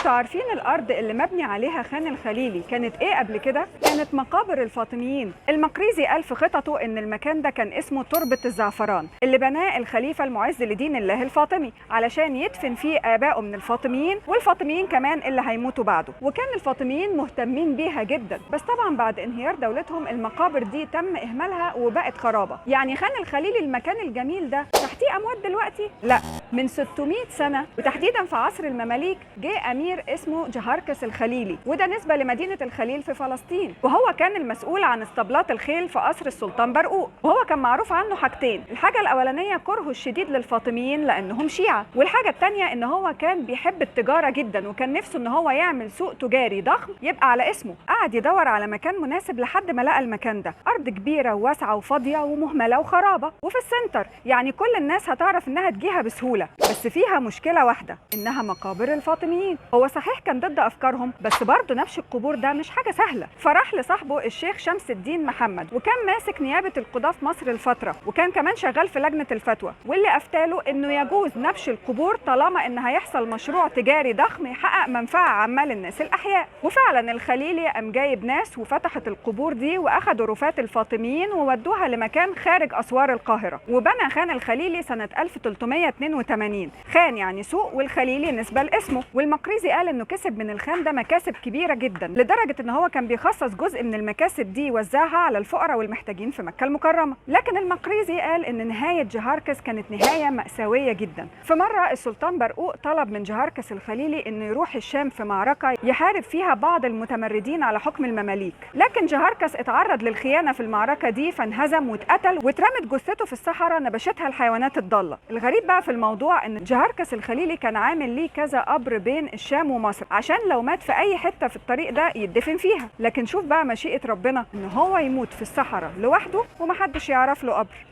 انتوا عارفين الارض اللي مبني عليها خان الخليلي كانت ايه قبل كده؟ كانت مقابر الفاطميين. المقريزي قال في خططه ان المكان ده كان اسمه تربة الزعفران اللي بناه الخليفة المعز لدين الله الفاطمي علشان يدفن فيه ابائه من الفاطميين، والفاطميين كمان اللي هيموتوا بعده. وكان الفاطميين مهتمين بيها جدا، بس طبعا بعد انهيار دولتهم المقابر دي تم اهمالها وبقت خرابة. يعني خان الخليلي المكان الجميل ده تحتيه اموات دلوقتي؟ لا، من 600 سنة وتحديدا في عصر المماليك جه امير اسمه جهاركس الخليلي، وده نسبة لمدينة الخليل في فلسطين، وهو كان المسؤول عن اسطبلات الخيل في قصر السلطان برقوق. وهو كان معروف عنه حاجتين: الحاجة الاولانية كرهه الشديد للفاطميين لانهم شيعة، والحاجة الثانية ان هو كان بيحب التجارة جدا وكان نفسه ان هو يعمل سوق تجاري ضخم يبقى على اسمه. قعد يدور على مكان مناسب لحد ما لقى المكان ده، ارض كبيرة وواسعة وفاضية ومهملة وخرابة وفي السنتر، يعني كل الناس هتعرف انها تجيها بسهولة، بس فيها مشكلة واحدة، انها مقابر الفاطميين. هو صحيح كان ضد افكارهم، بس برضه نبش القبور ده مش حاجة سهلة. فراح لصاحبه الشيخ شمس الدين محمد، وكان ماسك نيابة القضاة في مصر الفترة، وكان كمان شغال في لجنة الفتوى، واللي افتاله انه يجوز نبش القبور طالما ان هيحصل مشروع تجاري ضخم يحقق منفعة عامة للناس الاحياء. وفعلا الخليلي قام جايب ناس وفتحت القبور دي واخدوا رفات الفاطميين وودوها لمكان خارج اسوار القاهرة، وبنى خان الخليلي سنة 1382. خان يعني سوق، والخليلي نسبة لاسمه. والمقريزي قال انه كسب من الخان ده مكاسب كبيرة جدا، لدرجة ان هو كان بيخصص جزء من المكاسب دي يوزعها على الفقراء والمحتاجين في مكة المكرمة. لكن المقريزي قال ان نهاية جهاركس كانت نهاية مأساوية جدا. في مرة السلطان برقوق طلب من جهاركس الخليلي انه يروح الشام في معركة يحارب فيها بعض المتمردين على حكم المماليك، لكن جهاركس اتعرض للخيانة في المعركة دي فانهزم واتقتل، واترمت جثته في الصحراء نبشتها الحيوانات الضالة. الغريب بقى في الموضوع ان جهاركس الخليلي كان عامل ليه كذا قبر بين الشام ومصر عشان لو مات في اي حتة في الطريق ده يدفن فيها. لكن شوف بقى مشيئة ربنا ان هو يموت في الصحراء لوحده ومحدش يعرف له قبر.